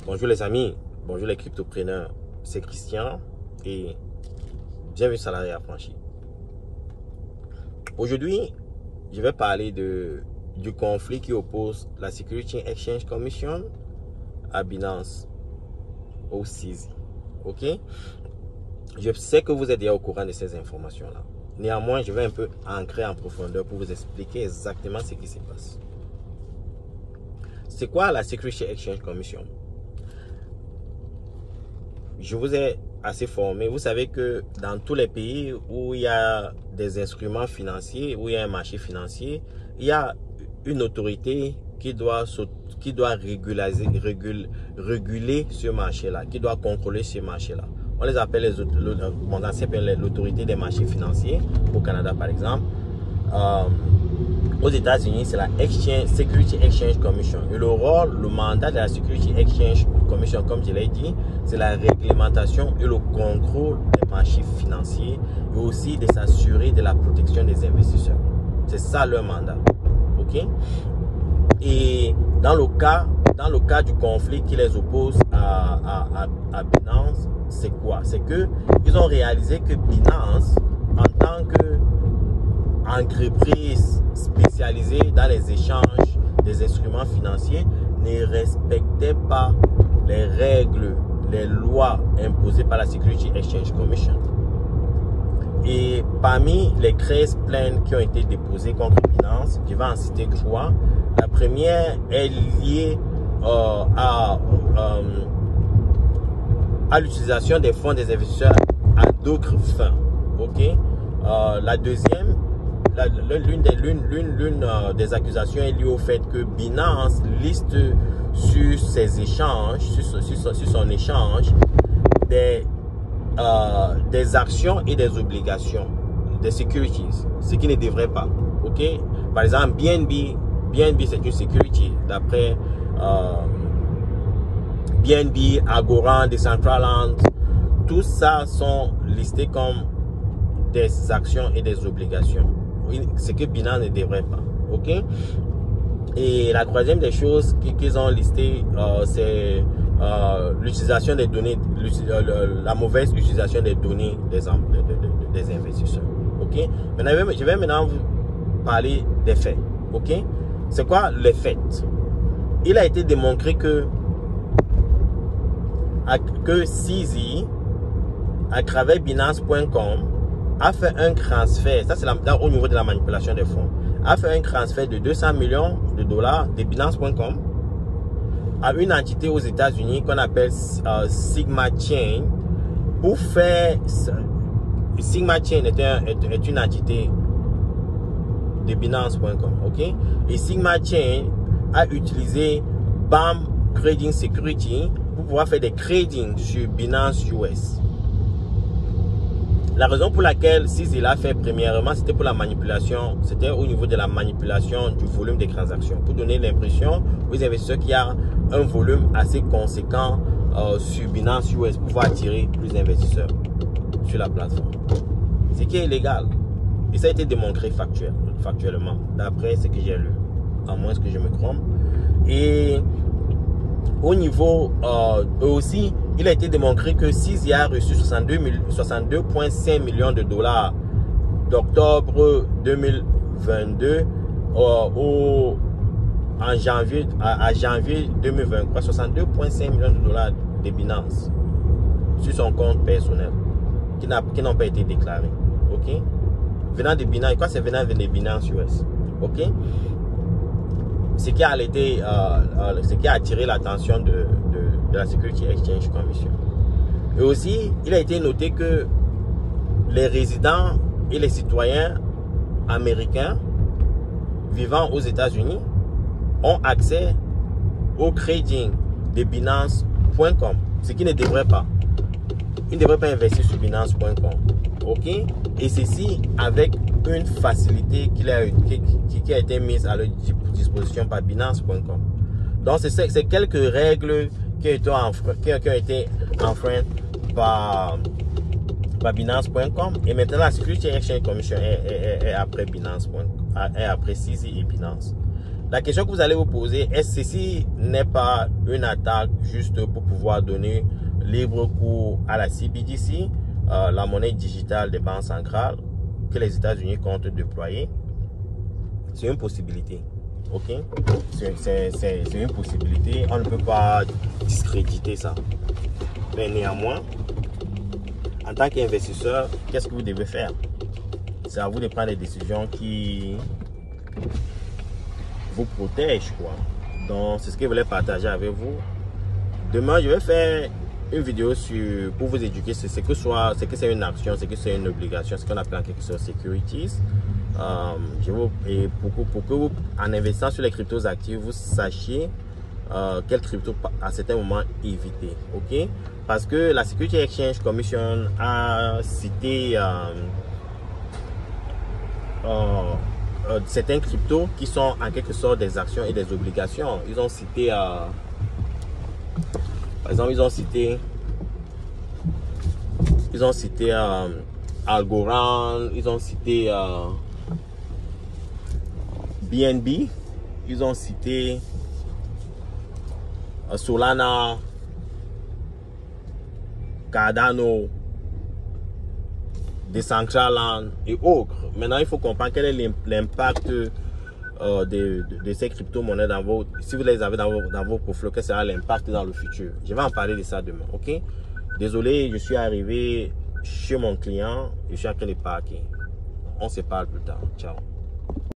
Bonjour les amis, bonjour les cryptopreneurs, c'est Christian et bienvenue Salarié Affranchi. Aujourd'hui, je vais parler du conflit qui oppose la Security Exchange Commission à Binance au CZ. Ok? Je sais que vous êtes déjà au courant de ces informations-là. Néanmoins, je vais un peu ancrer en profondeur pour vous expliquer exactement ce qui se passe. C'est quoi la Security Exchange Commission? Je vous ai assez formé. Vous savez que dans tous les pays où il y a des instruments financiers, où il y a un marché financier, il y a une autorité qui doit réguler ce marché-là, qui doit contrôler ce marché-là. On les appelle l'autorité des marchés financiers, au Canada par exemple. Aux États-Unis, c'est la Security Exchange Commission. Et le mandat de la Security Exchange Commission, comme je l'ai dit, c'est la réglementation et le contrôle des marchés financiers et aussi de s'assurer de la protection des investisseurs. C'est ça leur mandat. Ok? Et dans le cas du conflit qui les oppose à Binance, c'est quoi? C'est qu'ils ont réalisé que Binance, en tant qu'entreprise spécialisée dans les échanges des instruments financiers, ne respectait pas les règles, les lois imposées par la Security Exchange Commission. Et parmi les 13 plaintes qui ont été déposées contre Binance, je vais en citer 3. La première est liée à l'utilisation des fonds des investisseurs à d'autres fins. Ok? La deuxième, l'une des accusations est liée au fait que Binance liste sur ses échanges, sur son échange, des actions et des obligations, des securities, ce qui ne devrait pas. Ok? Par exemple, BNB c'est une security d'après BNB, Agora, Decentraland, tout ça sont listés comme des actions et des obligations. Ce que Binance ne devrait pas. Ok? Et la troisième des choses qu'ils ont listé, c'est l'utilisation des données, la mauvaise utilisation des données des investisseurs. Ok? Maintenant, je vais maintenant vous parler des faits. Ok? C'est quoi les faits? Il a été démontré que CZ, à travers Binance.com, a fait un transfert, ça c'est au niveau de la manipulation des fonds, a fait un transfert de 200 millions de dollars de Binance.com à une entité aux États-Unis qu'on appelle Sigma Chain pour faire... Sigma Chain est une entité de Binance.com, ok? Et Sigma Chain a utilisé BAM Trading Security pour pouvoir faire des trading sur Binance US. La raison pour laquelle CZ l'a fait premièrement, c'était pour la manipulation, c'était au niveau de la manipulation du volume des transactions, pour donner l'impression aux investisseurs qu'il y a un volume assez conséquent sur Binance US pour pouvoir attirer plus d'investisseurs sur la plateforme. Ce qui est illégal. Et ça a été démontré factuellement, d'après ce que j'ai lu, à moins que je me trompe. Et au niveau aussi, il a été démontré que CZ a reçu 62,5 millions de dollars d'octobre 2022 à janvier 2023, 62,5 millions de dollars de Binance sur son compte personnel qui n'ont pas été déclarés. Ok? Venant de Binance, quoi, c'est venant de Binance US. Ok? Ce qui a attiré l'attention de la Security Exchange Commission. Et aussi, il a été noté que les résidents et les citoyens américains vivant aux États-Unis ont accès au trading de Binance.com, ce qui ne devrait pas. Ils ne devraient pas investir sur Binance.com. Ok? Et ceci avec une facilité qui a été mise à leur disposition par Binance.com. Donc, c'est quelques règles qui ont été enfreintes par Binance.com. Et maintenant, la Security Exchange Commission est après Binance.com, est après CZ et Binance. La question que vous allez vous poser, est-ce que ceci n'est pas une attaque juste pour pouvoir donner libre cours à la CBDC, la monnaie digitale des banques centrales que les États-Unis comptent déployer? C'est une possibilité. Ok? C'est une possibilité. On ne peut pas discréditer ça. Mais néanmoins, en tant qu'investisseur, qu'est-ce que vous devez faire? C'est à vous de prendre des décisions qui vous protègent, quoi. Donc, c'est ce que je voulais partager avec vous. Demain, je vais faire une vidéo pour vous éduquer sur ce que c'est une action, ce que c'est une obligation, ce qu'on appelle en quelque sorte securities. Pour que vous, en investissant sur les cryptos actifs, vous sachiez quel crypto à certains moments éviter. Ok? Parce que la Security Exchange Commission a cité certains cryptos qui sont en quelque sorte des actions et des obligations. Ils ont cité par exemple, ils ont cité Algorand, ils ont cité BNB, ils ont cité Solana, Cardano, Decentraland et autres. Maintenant, il faut comprendre quel est l'impact de ces crypto-monnaies dans vos, si vous les avez dans vos portfolios, quel sera l'impact dans le futur. Je vais en parler de ça demain, ok? Désolé, je suis arrivé chez mon client, je suis en train de parquer. On se parle plus tard. Ciao.